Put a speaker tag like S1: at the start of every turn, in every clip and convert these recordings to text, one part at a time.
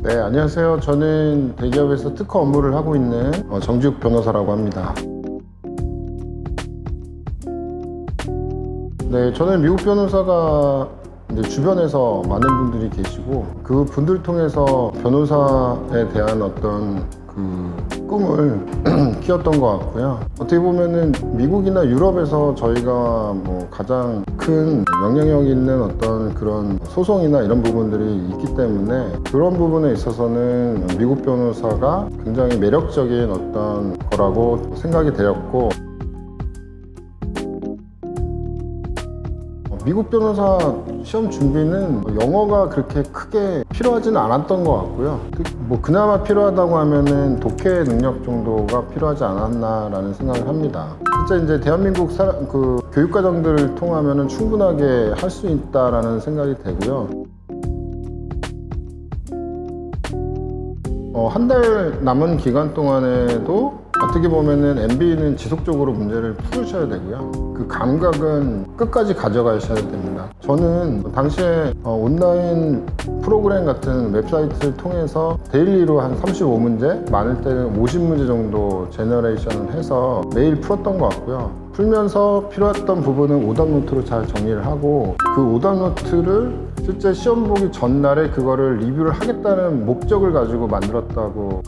S1: 네, 안녕하세요. 저는 대기업에서 특허 업무를 하고 있는 정지욱 변호사라고 합니다. 네, 저는 미국 변호사가 이제 주변에서 많은 분들이 계시고 그 분들 통해서 변호사에 대한 어떤 그 꿈을 키웠던 것 같고요. 어떻게 보면은 미국이나 유럽에서 저희가 뭐 가장 큰 영향력 있는 어떤 그런 소송이나 이런 부분들이 있기 때문에 그런 부분에 있어서는 미국 변호사가 굉장히 매력적인 어떤 거라고 생각이 되었고, 미국 변호사 시험 준비는 영어가 그렇게 크게 필요하지는 않았던 것 같고요. 그나마 필요하다고 하면은 독해 능력 정도가 필요하지 않았나라는 생각을 합니다. 진짜 이제 대한민국 교육과정들을 통하면은 충분하게 할 수 있다라는 생각이 되고요. 한 달 남은 기간 동안에도 어떻게 보면은 MB는 지속적으로 문제를 풀으셔야 되고요. 그 감각은 끝까지 가져가셔야 됩니다. 저는 당시에 온라인 프로그램 같은 웹사이트를 통해서 데일리로 한 35문제, 많을 때는 50문제 정도 제너레이션을 해서 매일 풀었던 것 같고요. 풀면서 필요했던 부분은 오답노트로 잘 정리를 하고, 그 오답노트를 실제 시험 보기 전날에 그거를 리뷰를 하겠다는 목적을 가지고 만들었다고.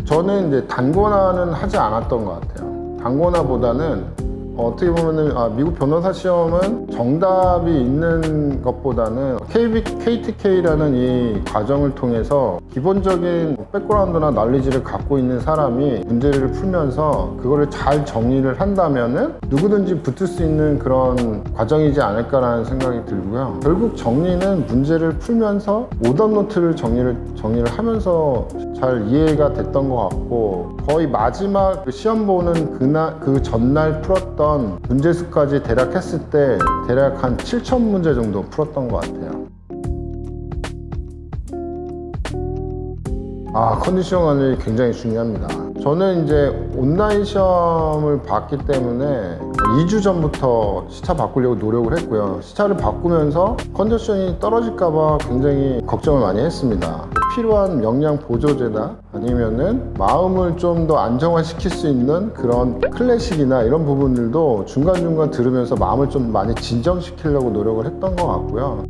S1: 저는 이제 단권화는 하지 않았던 것 같아요. 단권화보다는 어떻게 보면은 미국 변호사 시험은 정답이 있는 것보다는 KTK라는 이 과정을 통해서 기본적인 백그라운드나 널리지를 갖고 있는 사람이 문제를 풀면서 그거를 잘 정리를 한다면은 누구든지 붙을 수 있는 그런 과정이지 않을까라는 생각이 들고요. 결국 정리는 문제를 풀면서 오답노트를 정리를 하면서 잘 이해가 됐던 것 같고, 거의 마지막 시험 보는 그 전날 풀었던 문제수까지 대략 했을 때 대략 한 7,000문제 정도 풀었던 것 같아요. 컨디션이 굉장히 중요합니다. 저는 이제 온라인 시험을 봤기 때문에 2주 전부터 시차 바꾸려고 노력을 했고요. 시차를 바꾸면서 컨디션이 떨어질까봐 굉장히 걱정을 많이 했습니다. 필요한 영양 보조제나 아니면은 마음을 좀 더 안정화시킬 수 있는 그런 클래식이나 이런 부분들도 중간중간 들으면서 마음을 좀 많이 진정시키려고 노력을 했던 것 같고요.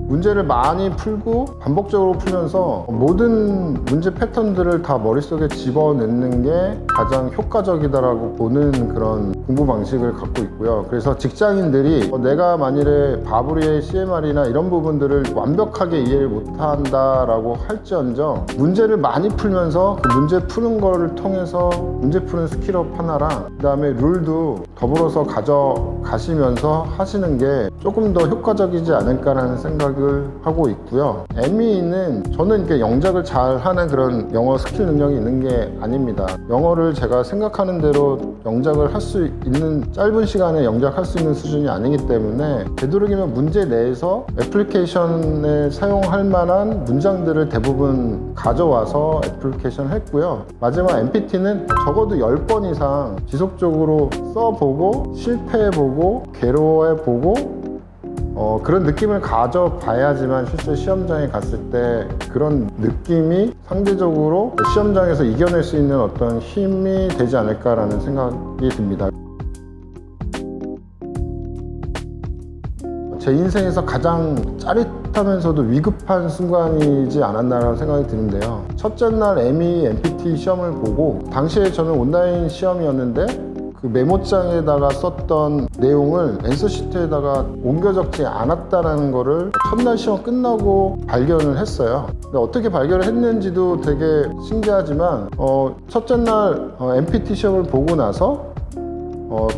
S1: 문제를 많이 풀고 반복적으로 풀면서 모든 문제 패턴들을 다 머릿속에 집어넣는 게 가장 효과적이다라고 보는 그런 공부 방식을 갖고 있고요. 그래서 직장인들이 내가 만일에 바브리의 CMR이나 이런 부분들을 완벽하게 이해를 못한다라고 할지언정 문제를 많이 풀면서 그 문제 푸는 거를 통해서 문제 푸는 스킬업 하나랑 그 다음에 룰도 더불어서 가져가시면서 하시는 게 조금 더 효과적이지 않을까라는 생각을 하고 있고요. ME는 저는 이렇게 영작을 잘 하는 그런 영어 스킬 능력이 있는 게 아닙니다. 영어를 제가 생각하는 대로 영작을 할 수 있는, 짧은 시간에 영작할 수 있는 수준이 아니기 때문에 되도록이면 문제 내에서 애플리케이션에 사용할 만한 문장들을 대부분 가져와서 애플리케이션을 했고요. 마지막 MPT는 적어도 10번 이상 지속적으로 써보고 실패해보고 괴로워해보고 그런 느낌을 가져봐야지만 실제 시험장에 갔을 때 그런 느낌이 상대적으로 시험장에서 이겨낼 수 있는 어떤 힘이 되지 않을까라는 생각이 듭니다. 제 인생에서 가장 짜릿하면서도 위급한 순간이지 않았나라는 생각이 드는데요. 첫째 날 ME, MPT 시험을 보고, 당시에 저는 온라인 시험이었는데 그 메모장에다가 썼던 내용을 앤서시트에다가 옮겨 적지 않았다는 거를 첫날 시험 끝나고 발견을 했어요. 근데 어떻게 발견을 했는지도 되게 신기하지만 첫째 날 MPT 시험을 보고 나서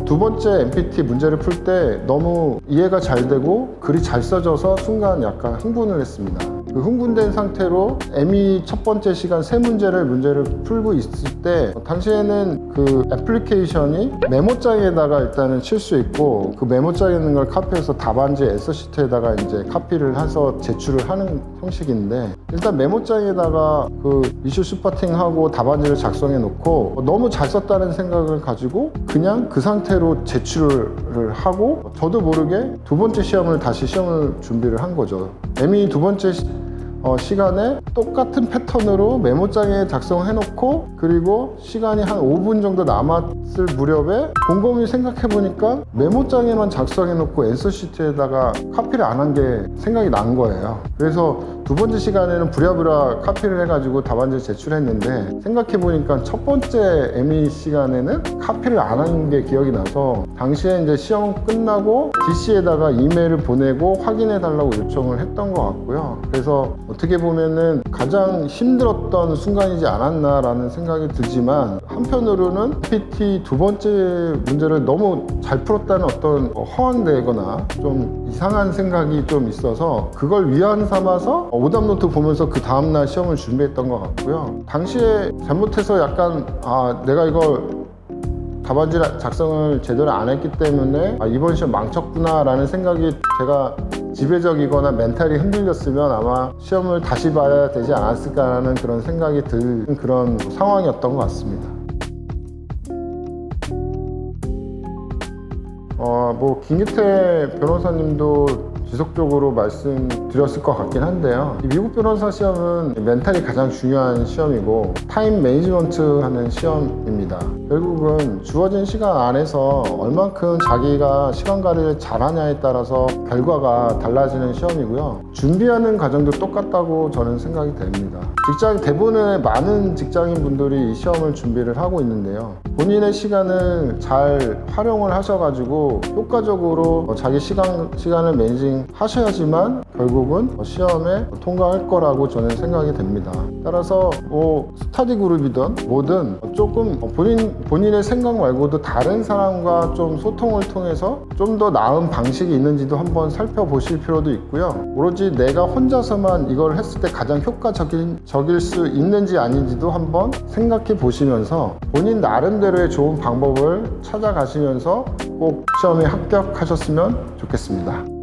S1: 두 번째 MPT 문제를 풀 때 너무 이해가 잘 되고 글이 잘 써져서 순간 약간 흥분을 했습니다. 그 흥분된 상태로 MEE 첫 번째 시간 세 문제를 풀고 있을 때 당시에는 그 애플리케이션이 메모장에다가 일단은 칠 수 있고 그 메모장에 있는 걸 카피해서 답안지 S시트에다가 이제 카피를 해서 제출을 하는 형식인데, 일단 메모장에다가 그 이슈 스파팅하고 답안지를 작성해 놓고 너무 잘 썼다는 생각을 가지고 그냥 그 상태로 제출을 하고 저도 모르게 두 번째 시험을 준비를 한 거죠. MEE 두 번째 시간에 똑같은 패턴으로 메모장에 작성해 놓고, 그리고 시간이 한 5분 정도 남았을 무렵에 곰곰이 생각해 보니까 메모장에만 작성해 놓고 앤서시트에다가 카피를 안 한 게 생각이 난 거예요. 그래서 두 번째 시간에는 부랴부랴 카피를 해가지고 답안지를 제출했는데, 생각해 보니까 첫 번째 MEE 시간에는 카피를 안 한 게 기억이 나서 당시에 이제 시험 끝나고 DC에다가 이메일을 보내고 확인해 달라고 요청을 했던 것 같고요. 그래서 어떻게 보면은 가장 힘들었던 순간이지 않았나라는 생각이 들지만, 한편으로는 PT 두 번째 문제를 너무 잘 풀었다는 어떤 허황되거나 좀 이상한 생각이 좀 있어서 그걸 위안 삼아서 오답노트 보면서 그 다음날 시험을 준비했던 것 같고요. 당시에 잘못해서 약간 내가 이걸 답안지 작성을 제대로 안 했기 때문에 이번 시험 망쳤구나 라는 생각이, 제가 지배적이거나 멘탈이 흔들렸으면 아마 시험을 다시 봐야 되지 않았을까라는 그런 생각이 든 그런 상황이었던 것 같습니다. 뭐 김기태 변호사님도 지속적으로 말씀드렸을 것 같긴 한데요. 미국 변호사 시험은 멘탈이 가장 중요한 시험이고 타임 매니지먼트 하는 시험입니다. 결국은 주어진 시간 안에서 얼만큼 자기가 시간 관리를 잘하냐에 따라서 결과가 달라지는 시험이고요. 준비하는 과정도 똑같다고 저는 생각이 됩니다. 대부분의 많은 직장인 분들이 이 시험을 준비를 하고 있는데요. 본인의 시간을 잘 활용을 하셔가지고 효과적으로 자기 시간을 매니징 하셔야지만 결국은 시험에 통과할 거라고 저는 생각이 됩니다. 따라서 스터디 그룹이든 뭐든 조금 본인의 생각 말고도 다른 사람과 좀 소통을 통해서 좀 더 나은 방식이 있는지도 한번 살펴보실 필요도 있고요. 오로지 내가 혼자서만 이걸 했을 때 가장 효과적일 수 있는지 아닌지도 한번 생각해 보시면서 본인 나름대로의 좋은 방법을 찾아가시면서 꼭 시험에 합격하셨으면 좋겠습니다.